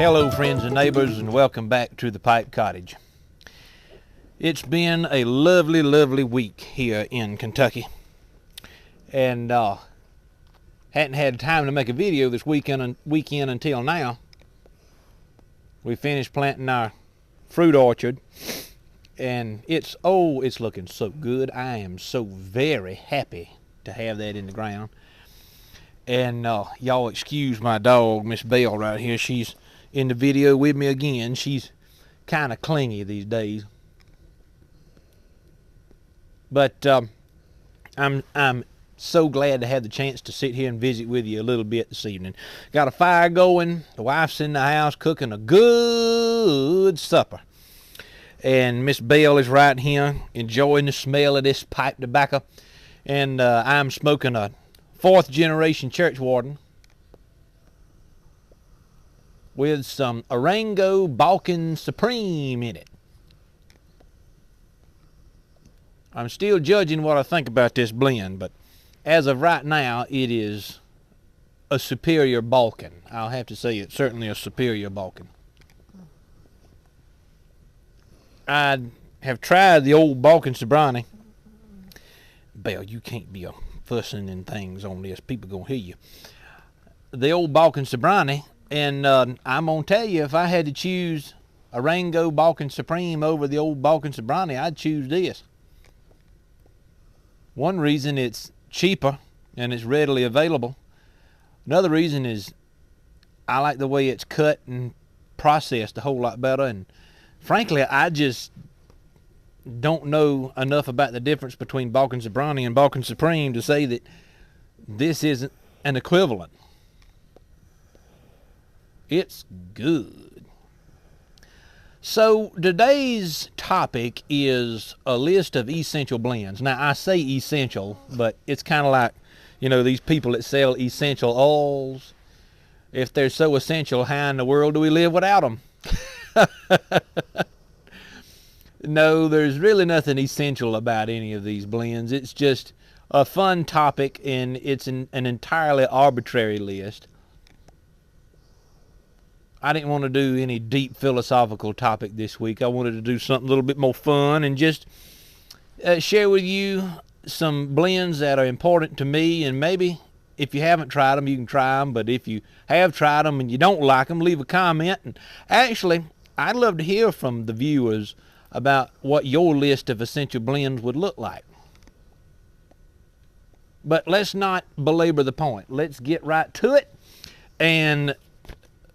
Hello friends and neighbors, and welcome back to the Pipe Cottage. It's been a lovely, lovely week here in Kentucky, and hadn't had time to make a video this weekend until now. We finished planting our fruit orchard, and it's looking so good. I am so very happy to have that in the ground. And y'all excuse my dog, Miss Belle, right here. She's in the video with me again. She's kind of clingy these days, but I'm so glad to have the chance to sit here and visit with you a little bit this evening. Got a fire going. The wife's in the house cooking a good supper, and Miss Belle is right here enjoying the smell of this pipe tobacco, and I'm smoking a 4th generation church warden with some Orango Balkan Supreme in it. I'm still judging what I think about this blend, but as of right now, it is a superior Balkan. I'll have to say it's certainly a superior Balkan. I have tried the old Balkan Sobrani. Belle, you can't be fussing and things on this. People gonna hear you. The old Balkan Sobrani. And I'm going to tell you, if I had to choose a Rango Balkan Supreme over the old Balkan Sobrani, I'd choose this. One reason, it's cheaper and it's readily available. Another reason is I like the way it's cut and processed a whole lot better. And frankly, I just don't know enough about the difference between Balkan Sobrani and Balkan Supreme to say that this isn't an equivalent. It's good. So today's topic is a list of essential blends. Now I say essential, but it's kind of like, you know, these people that sell essential oils. If they're so essential, how in the world do we live without them? No, there's really nothing essential about any of these blends. It's just a fun topic, and it's an entirely arbitrary list. I didn't want to do any deep philosophical topic this week. I wanted to do something a little bit more fun and just share with you some blends that are important to me. And maybe if you haven't tried them, you can try them. But if you have tried them and you don't like them, leave a comment. And actually, I'd love to hear from the viewers about what your list of essential blends would look like. But let's not belabor the point. Let's get right to it, and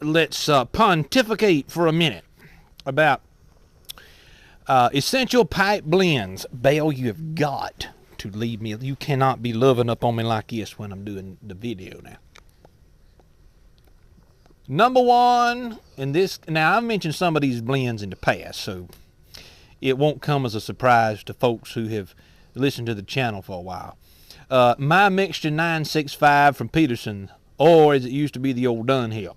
let's pontificate for a minute about essential pipe blends. Belle, you have got to leave me. You cannot be loving up on me like this when I'm doing the video now. Number one, and this, now I've mentioned some of these blends in the past, so it won't come as a surprise to folks who have listened to the channel for a while. My Mixture 965 from Peterson, or as it used to be, the old Dunhill.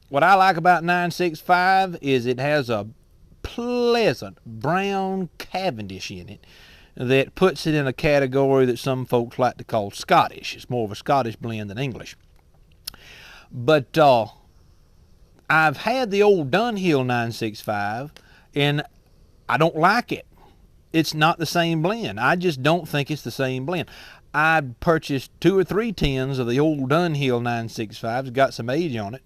What I like about 965 is it has a pleasant brown Cavendish in it that puts it in a category that some folks like to call Scottish. It's more of a Scottish blend than English. But I've had the old Dunhill 965, and I don't like it. It's not the same blend. I just don't think it's the same blend. I purchased 2 or 3 tins of the old Dunhill 965s, got some age on it,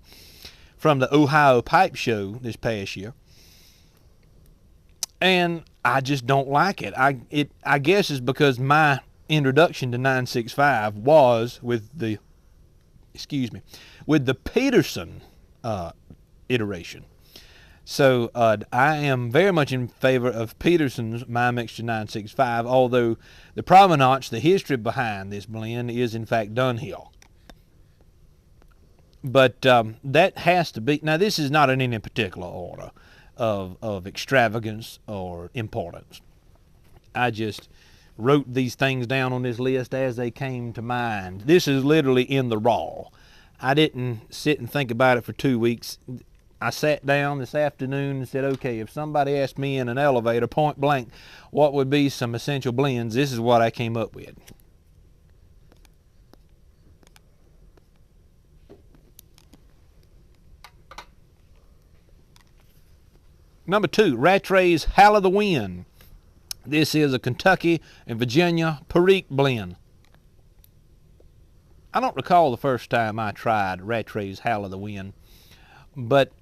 from the Ohio Pipe Show this past year, and I just don't like it. I guess it's because my introduction to 965 was with the Peterson iteration. So I am very much in favor of Peterson's My Mixture 965, although the provenance, the history behind this blend is in fact Dunhill. But that has to be, now this is not in any particular order of extravagance or importance. I just wrote these things down on this list as they came to mind. This is literally in the raw. I didn't sit and think about it for 2 weeks. I sat down this afternoon and said, okay, if somebody asked me in an elevator point blank what would be some essential blends, this is what I came up with. Number 2, Rattray's Howl of the Wind. This is a Kentucky and Virginia Perique blend. I don't recall the first time I tried Rattray's Howl of the Wind, but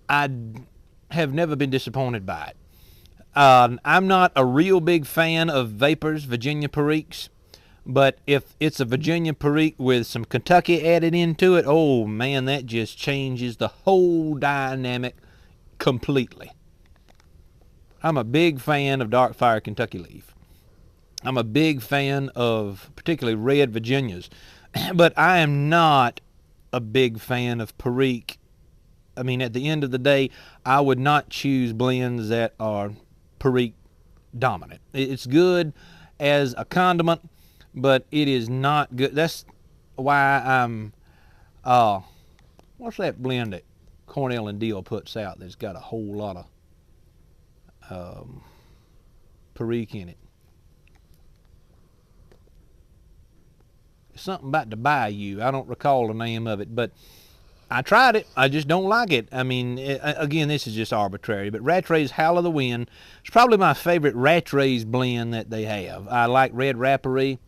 I have never been disappointed by it. I'm not a real big fan of Vapor's Virginia Periques, but if it's a Virginia Perique with some Kentucky added into it, oh man, that just changes the whole dynamic completely. I'm a big fan of Dark Fire Kentucky Leaf. I'm a big fan of particularly Red Virginias, but I am not a big fan of Perique. I mean, at the end of the day, I would not choose blends that are Perique dominant. It's good as a condiment, but it is not good. That's why I'm, what's that blend that Cornell and Deal puts out that's got a whole lot of Perique in it? Something about the Bayou. I don't recall the name of it, but I tried it. I just don't like it. I mean, again, this is just arbitrary, but Rattray's Howl of the Wind is probably my favorite Rattray's blend that they have. I like Red Rattray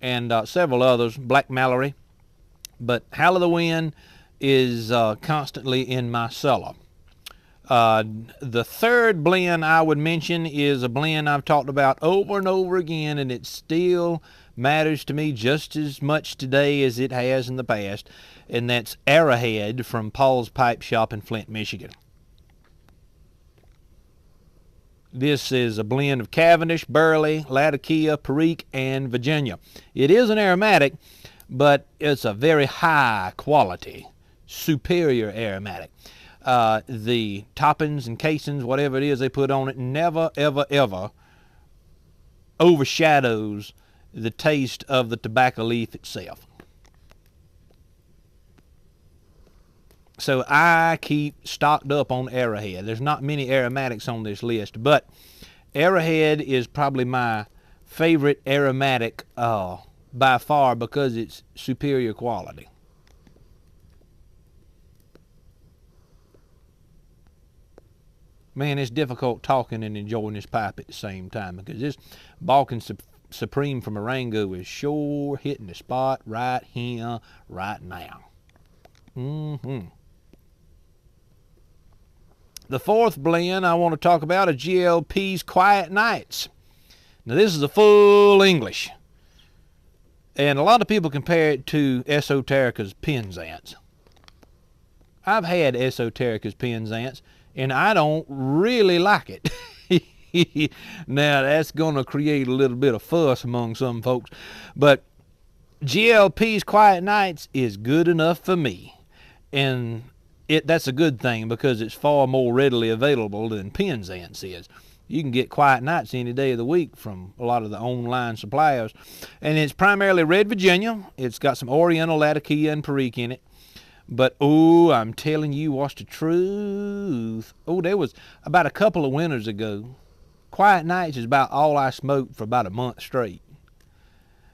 and several others, Black Mallory, but Howl of the Wind is constantly in my cellar. The third blend I would mention is a blend I've talked about over and over again, and it still matters to me just as much today as it has in the past, and that's Arrowhead from Paul's Pipe Shop in Flint, Michigan. This is a blend of Cavendish, Burley, Latakia, Perique, and Virginia. It is an aromatic, but it's a very high quality, superior aromatic. The toppings and casings, whatever it is they put on it, never, ever, ever overshadows the taste of the tobacco leaf itself. So I keep stocked up on Arrowhead. There's not many aromatics on this list, but Arrowhead is probably my favorite aromatic by far because it's superior quality. Man, it's difficult talking and enjoying this pipe at the same time because this Balkan Supreme from Marengo is sure hitting the spot right here, right now. The fourth blend I want to talk about is GLP's Quiet Nights. Now, this is a full English, and a lot of people compare it to Esoterica's Penzance. I've had Esoterica's Penzance, and I don't really like it. Now, that's going to create a little bit of fuss among some folks, but GLP's Quiet Nights is good enough for me, and that's a good thing because it's far more readily available than Penzance is. You can get Quiet Nights any day of the week from a lot of the online suppliers, and it's primarily Red Virginia. It's got some Oriental, Latakia, and Perique in it. But, oh, I'm telling you what's the truth. Oh, there was about a couple of winters ago. Quiet Nights is about all I smoked for about a month straight.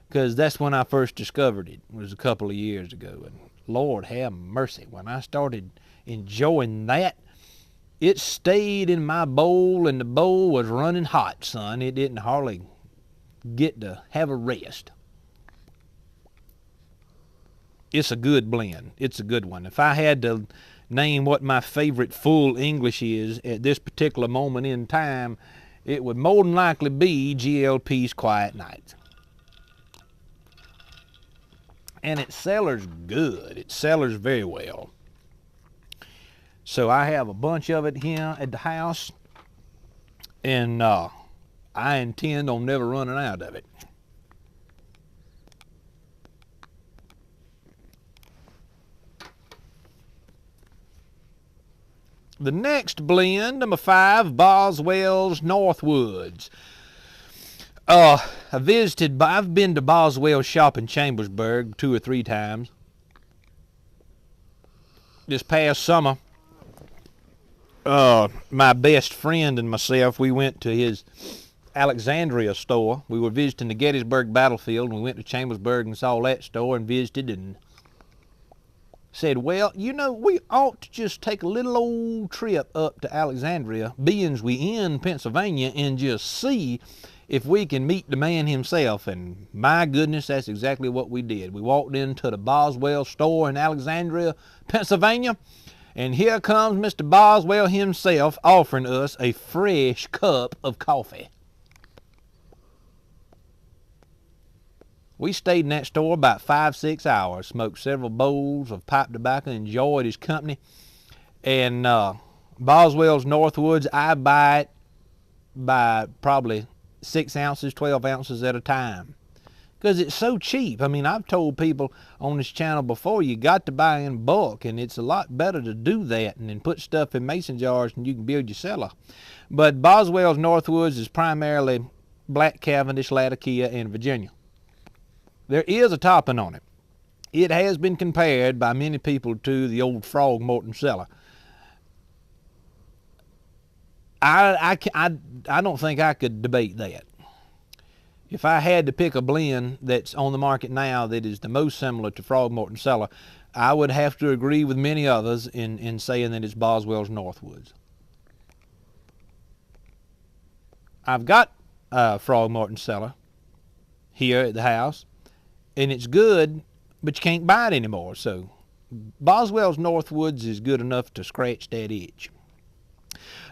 Because that's when I first discovered it. It was a couple of years ago. And Lord have mercy, when I started enjoying that, it stayed in my bowl, and the bowl was running hot, son. It didn't hardly get to have a rest. It's a good blend. It's a good one. If I had to name what my favorite full English is at this particular moment in time, it would more than likely be GLP's Quiet Nights. And it sellers good. It sellers very well. So I have a bunch of it here at the house, and I intend on never running out of it. The next blend, number 5, Boswell's Northwoods. I've been to Boswell's shop in Chambersburg 2 or 3 times. This past summer, my best friend and myself, we went to his Alexandria store. We were visiting the Gettysburg battlefield, and we went to Chambersburg and saw that store and visited, and said, well, you know, we ought to just take a little old trip up to Alexandria, being we in Pennsylvania, and just see if we can meet the man himself. And my goodness, that's exactly what we did. We walked into the Boswell store in Alexandria, Pennsylvania, and here comes Mr. Boswell himself offering us a fresh cup of coffee. We stayed in that store about 5-6 hours, smoked several bowls of pipe tobacco, enjoyed his company. And Boswell's Northwoods, I buy it by probably 6 ounces, 12 ounces at a time, because it's so cheap. I mean, I've told people on this channel before, you got to buy in bulk, and it's a lot better to do that and then put stuff in mason jars and you can build your cellar. But Boswell's Northwoods is primarily Black Cavendish, Latakia, and Virginia. There is a topping on it. It has been compared by many people to the old Frogmorton cellar. I don't think I could debate that. If I had to pick a blend that's on the market now that is the most similar to Frogmorton cellar, I would have to agree with many others in saying that it's Boswell's Northwoods. I've got Frogmorton cellar here at the house, and it's good, but you can't buy it anymore. So Boswell's Northwoods is good enough to scratch that itch.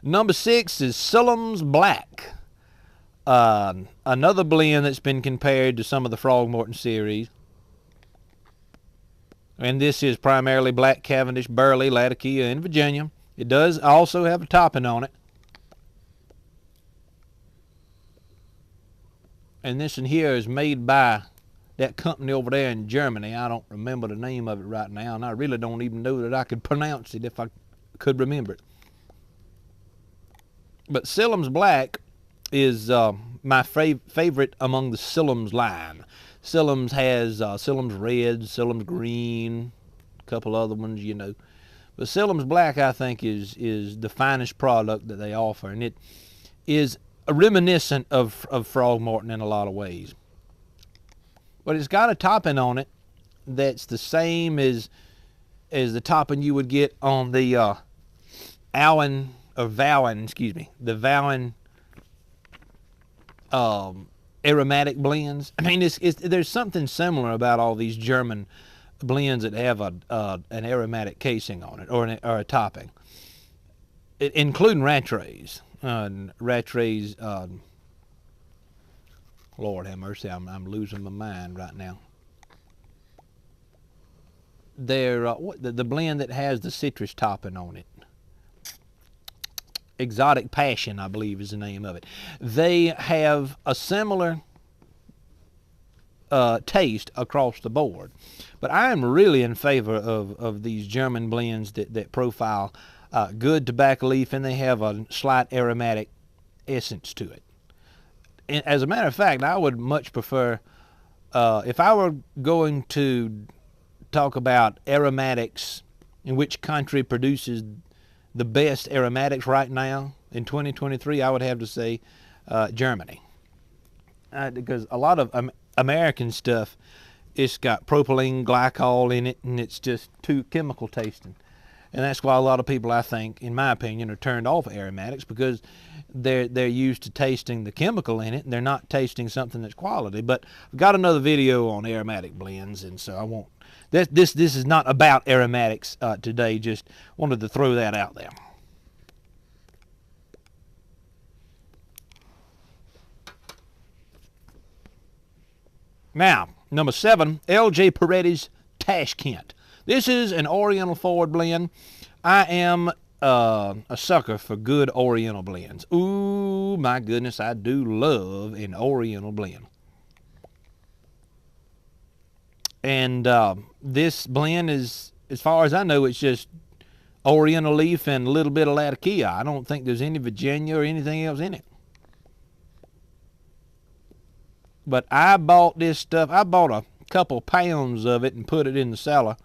Number 6 is Sillis Black. Another blend that's been compared to some of the Frogmorton series. And this is primarily Black Cavendish, Burley, Latakia, and Virginia. It does also have a topping on it. And this one here is made by that company over there in Germany. I don't remember the name of it right now, and I really don't even know that I could pronounce it if I could remember it. But Sillis Black is my favorite among the Sillis line. Sillis has Sillis Red, Sillis Green, a couple other ones, you know. But Sillis Black, I think, is the finest product that they offer, and it is reminiscent of Frogmorton in a lot of ways. But it's got a topping on it that's the same as the topping you would get on the Vowen, the Vowen aromatic blends. I mean, there's something similar about all these German blends that have an aromatic casing on it, or a topping, including Rattrays. Rattrays. Lord have mercy, I'm losing my mind right now. They're the blend that has the citrus topping on it. Exotic Passion, I believe, is the name of it. They have a similar taste across the board. But I am really in favor of these German blends that profile good tobacco leaf, and they have a slight aromatic essence to it. And as a matter of fact, I would much prefer, if I were going to talk about aromatics and which country produces the best aromatics right now in 2023, I would have to say Germany. Because a lot of American stuff, it's got propylene glycol in it, and it's just too chemical tasting. And that's why a lot of people, I think, in my opinion, are turned off aromatics, because they're used to tasting the chemical in it, and they're not tasting something that's quality. But I've got another video on aromatic blends, and so I won't. This is not about aromatics today. Just wanted to throw that out there. Now, number 7, L.J. Peretti's Tashkent. This is an Oriental forward blend. I am a sucker for good Oriental blends. Ooh, my goodness, I do love an Oriental blend. And this blend is, as far as I know, it's just Oriental leaf and a little bit of Latakia. I don't think there's any Virginia or anything else in it. But I bought this stuff. I bought a couple pounds of it and put it in the cellar.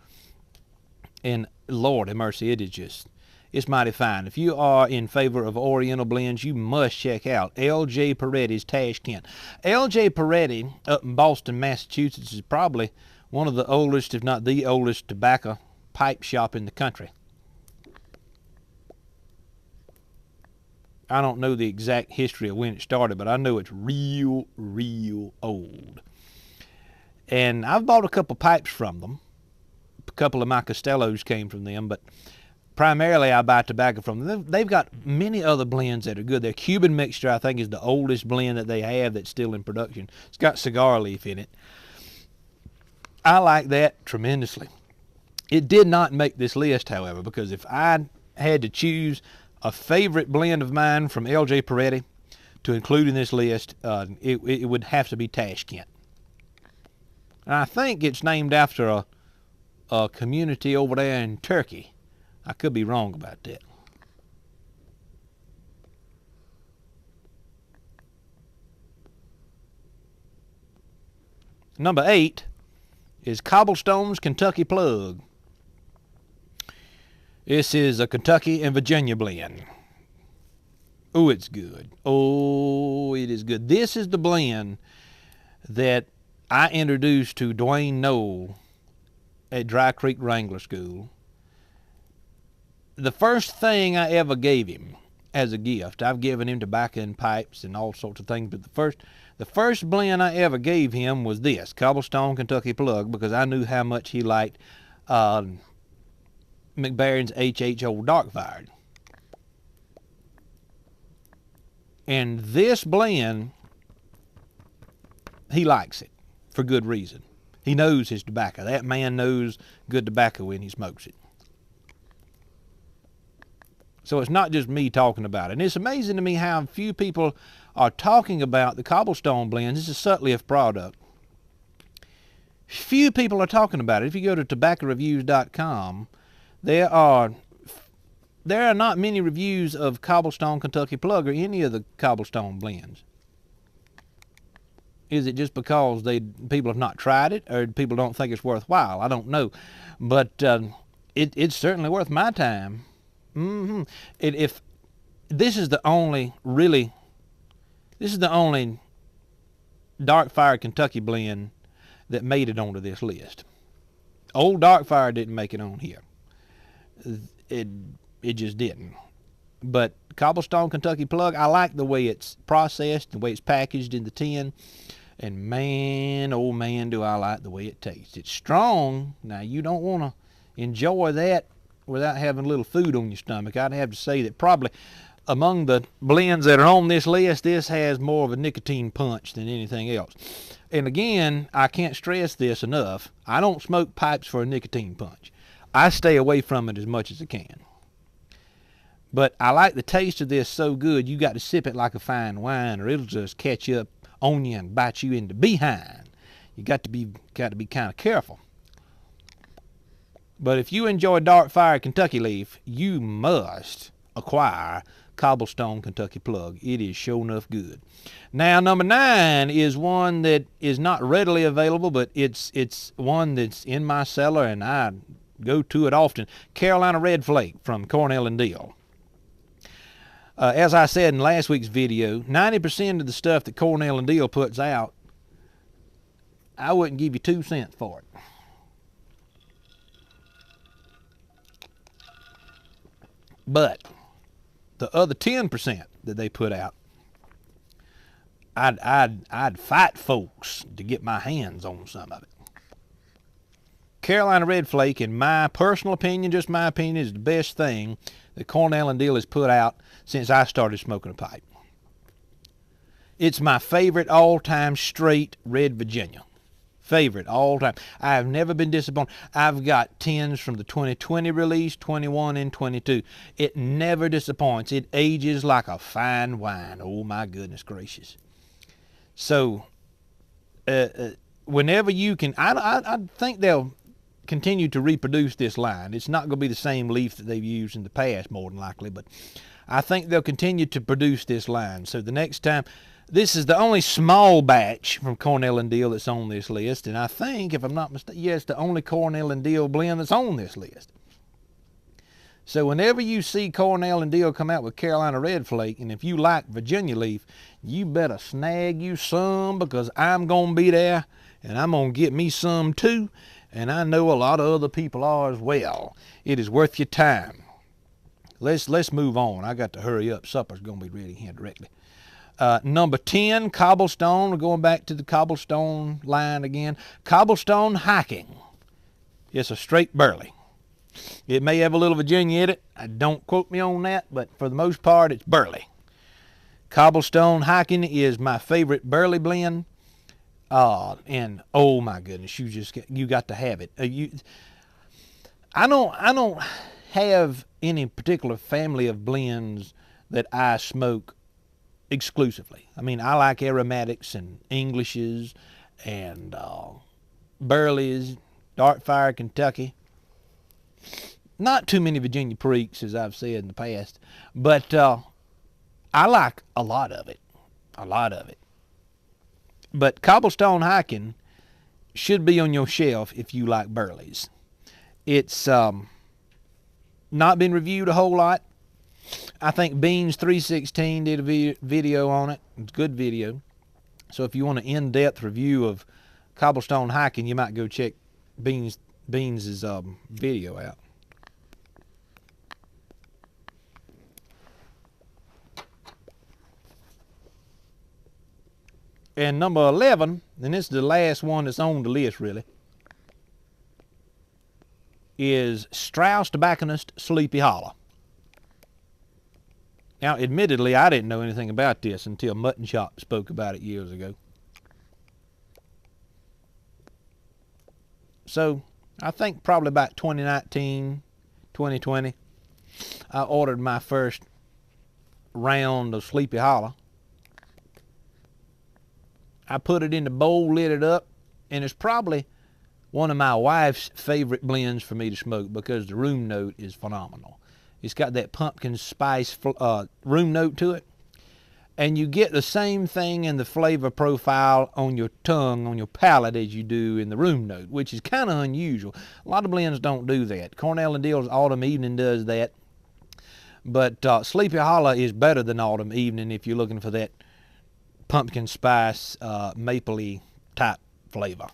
And Lord have mercy, it is just, it's mighty fine. If you are in favor of Oriental blends, you must check out L.J. Peretti's Tashkent. L.J. Peretti up in Boston, Massachusetts is probably one of the oldest, if not the oldest, tobacco pipe shop in the country. I don't know the exact history of when it started, but I know it's real, real old. And I've bought a couple pipes from them. A couple of my Costellos came from them, but primarily I buy tobacco from them. They've got many other blends that are good. Their Cuban mixture, I think, is the oldest blend that they have that's still in production. It's got cigar leaf in it. I like that tremendously. It did not make this list, however, because if I had to choose a favorite blend of mine from L.J. Peretti to include in this list, it would have to be Tashkent. And I think it's named after a community over there in Turkey. I could be wrong about that. Number 8 is Cobblestone's Kentucky Plug. This is a Kentucky and Virginia blend. Oh, it's good. Oh, it is good. This is the blend that I introduced to Dwayne Knoll at Dry Creek Wrangler School. The first thing I ever gave him as a gift, I've given him tobacco and pipes and all sorts of things, but the first blend I ever gave him was this, Cobblestone Kentucky Plug, because I knew how much he liked McBaron's H.H. Old Dark-Fired. And this blend, he likes it for good reason. He knows his tobacco. That man knows good tobacco when he smokes it. So it's not just me talking about it. And it's amazing to me how few people are talking about the Cobblestone blends. This is a Sutcliffe product. Few people are talking about it. If you go to tobaccoreviews.com, there are not many reviews of Cobblestone Kentucky Plug or any of the Cobblestone blends. Is it just because people have not tried it, or people don't think it's worthwhile? I don't know, but it's certainly worth my time. If this is the only dark fire Kentucky blend that made it onto this list. Old Dark Fire didn't make it on here. It just didn't. But Cobblestone Kentucky Plug, I like the way it's processed, the way it's packaged in the tin, and man, oh man, do I like the way it tastes. It's strong. Now, you don't want to enjoy that without having a little food on your stomach. I'd have to say that probably among the blends that are on this list, this has more of a nicotine punch than anything else. And again, I can't stress this enough. I don't smoke pipes for a nicotine punch. I stay away from it as much as I can. But I like the taste of this so good, you got to sip it like a fine wine, or it'll just catch up on you and bite you in the behind. You got to be kind of careful. But if you enjoy Dark Fire Kentucky Leaf, you must acquire Cobblestone Kentucky Plug. It is sure enough good. Now, number 9 is one that is not readily available, but it's one that's in my cellar, and I go to it often. Carolina Red Flake from Cornell and Deal. As I said in last week's video, 90% of the stuff that Cornell and Deal puts out, I wouldn't give you 2 cents for it. But the other 10% that they put out, I'd fight folks to get my hands on some of it. Carolina Red Flake, in my personal opinion, just my opinion, is the best thing that Cornell and Deal has put out since I started smoking a pipe. It's my favorite all-time straight red Virginia. Favorite all time. I have never been disappointed. I've got 10s from the 2020 release, 21 and 22. It never disappoints. It ages like a fine wine. Oh my goodness gracious. So whenever you can, I think they'll continue to reproduce this line. It's not going to be the same leaf that they've used in the past, more than likely, but I think they'll continue to produce this line. So the next time, this is the only small batch from Cornell and Deal that's on this list, and I think, if I'm not mistaken, yes, the only Cornell and Deal blend that's on this list. So whenever you see Cornell and Deal come out with Carolina Red Flake, and if you like Virginia Leaf, you better snag you some, because I'm going to be there, and I'm going to get me some too. and I know a lot of other people are as well. It is worth your time. Let's move on. I got to hurry up. Supper's going to be ready here directly. Number 10, Cobblestone. We're going back to the Cobblestone line again. Cobblestone hiking. It's a straight burley. It may have a little Virginia in it. Don't quote me on that, but for the most part, it's burley. Cobblestone hiking is my favorite burley blend. And oh my goodness, you got to have it. I don't have any particular family of blends that I smoke exclusively. I mean, I like aromatics and Englishes and burleys, dark fire Kentucky. Not too many Virginia Creeks, as I've said in the past, but I like a lot of it. But Cobblestone hiking should be on your shelf if you like burleys. It's not been reviewed a whole lot. I think Beans 316 did a video on it. It's a good video. So if you want an in-depth review of Cobblestone hiking, you might go check Beans' video out. And number 11, and this is the last one that's on the list really, is Strauss Tobacconist Sleepy Hollow. Now, admittedly, I didn't know anything about this until Mutton Chop spoke about it years ago. So, I think probably about 2019, 2020, I ordered my first round of Sleepy Hollow. I put it in the bowl, lit it up, and it's probably one of my wife's favorite blends for me to smoke because the room note is phenomenal. It's got that pumpkin spice room note to it, and you get the same thing in the flavor profile on your tongue, on your palate, as you do in the room note, which is kind of unusual. A lot of blends don't do that. Cornell and Dill's Autumn Evening does that, but Sleepy Hollow is better than Autumn Evening if you're looking for that pumpkin spice, mapley type flavor.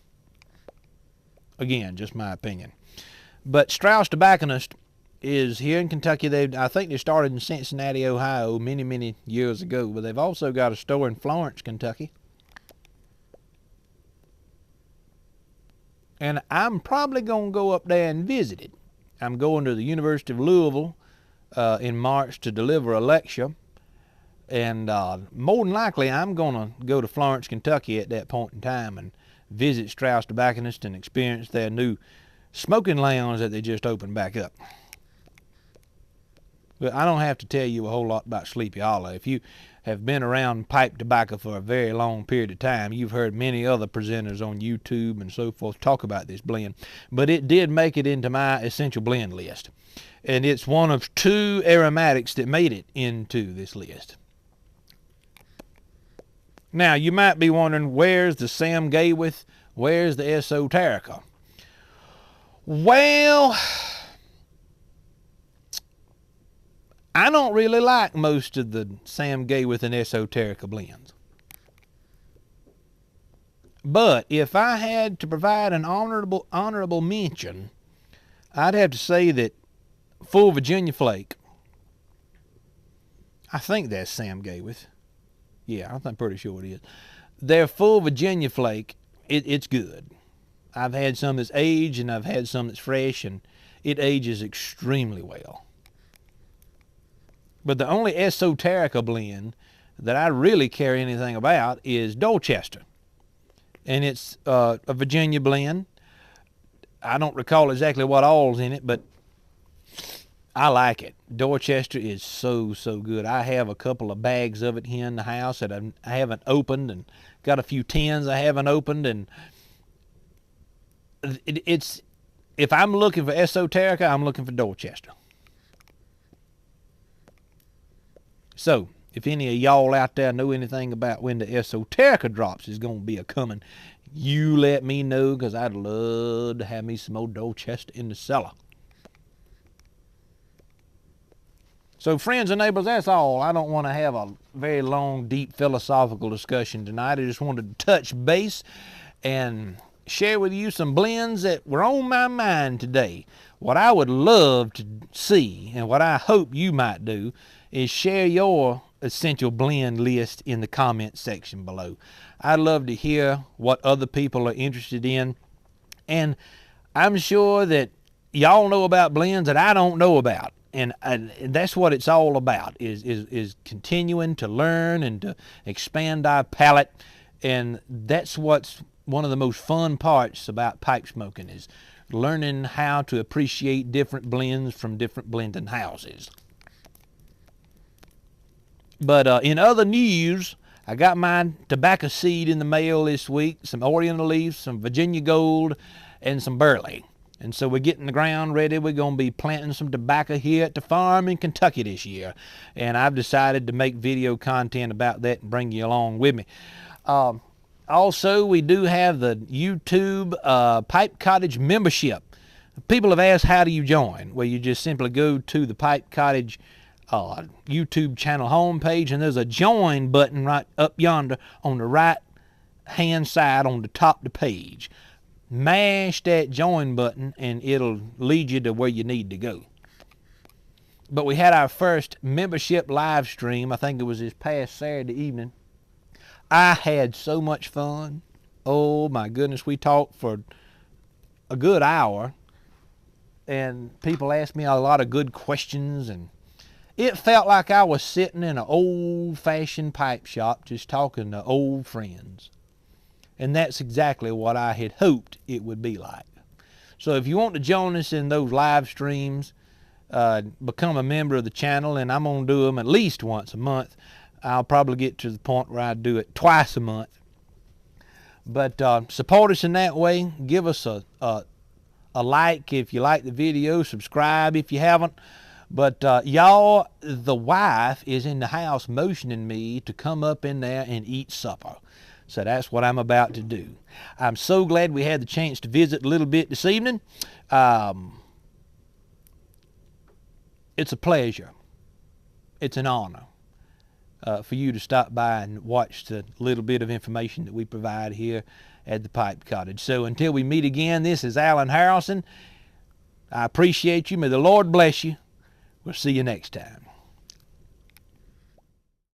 Again, just my opinion. But Strauss Tobacconist is here in Kentucky. I think they started in Cincinnati, Ohio many, many years ago, but they've also got a store in Florence, Kentucky. And I'm probably going to go up there and visit it. I'm going to the University of Louisville in March to deliver a lecture. And more than likely, I'm going to go to Florence, Kentucky at that point in time and visit Strauss Tobacconist and experience their new smoking lounge that they just opened back up. But I don't have to tell you a whole lot about Sleepy Hollow. If you have been around pipe tobacco for a very long period of time, you've heard many other presenters on YouTube and so forth talk about this blend. But it did make it into my essential blend list. And it's one of 2 aromatics that made it into this list. Now, you might be wondering, where's the Sam Gaywith? Where's the Esoterica? Well, I don't really like most of the Sam Gaywith and Esoterica blends. But if I had to provide an honorable mention, I'd have to say that Full Virginia Flake, I think that's Sam Gaywith. Yeah, I'm pretty sure it is. Their Full Virginia Flake, it's good. I've had some that's aged and I've had some that's fresh, and it ages extremely well. But the only Esoterica blend that I really care anything about is Dorchester. And it's a Virginia blend. I don't recall exactly what all's in it, but I like it. Dorchester is so good. I have a couple of bags of it here in the house that I haven't opened, and got a few tins I haven't opened, and it's, if I'm looking for Esoterica, I'm looking for Dorchester. So, if any of y'all out there know anything about when the Esoterica drops is going to be a-coming, you let me know, because I'd love to have me some old Dorchester in the cellar. So, friends and neighbors, that's all. I don't want to have a very long, deep philosophical discussion tonight. I just wanted to touch base and share with you some blends that were on my mind today. What I would love to see, and what I hope you might do, is share your essential blend list in the comment section below. I'd love to hear what other people are interested in, and I'm sure that y'all know about blends that I don't know about, and that's what it's all about, is continuing to learn and to expand our palate. And that's what's one of the most fun parts about pipe smoking, is learning how to appreciate different blends from different blending houses. But in other news, I got my tobacco seed in the mail this week, some Oriental leaves, some Virginia Gold, and some burley. And so we're getting the ground ready. We're going to be planting some tobacco here at the farm in Kentucky this year. And I've decided to make video content about that and bring you along with me. Also, we do have the YouTube Pipe Cottage membership. People have asked, how do you join? Well, you just simply go to the Pipe Cottage YouTube channel homepage, and there's a join button right up yonder on the right hand side on the top of the page. Mash that join button and it'll lead you to where you need to go. But we had our first membership live stream. I think it was this past Saturday evening. I had so much fun. Oh my goodness, we talked for a good hour, and people asked me a lot of good questions, and it felt like I was sitting in an old-fashioned pipe shop just talking to old friends. And that's exactly what I had hoped it would be like. So if you want to join us in those live streams, become a member of the channel, and I'm going to do them at least once a month. I'll probably get to the point where I do it twice a month. But support us in that way. Give us a like if you like the video. Subscribe if you haven't. But y'all, the wife is in the house motioning me to come up in there and eat supper. So that's what I'm about to do. I'm so glad we had the chance to visit a little bit this evening. It's a pleasure. It's an honor for you to stop by and watch the little bit of information that we provide here at the Pipe Cottage. So until we meet again, this is Alan Harrelson. I appreciate you. May the Lord bless you. We'll see you next time.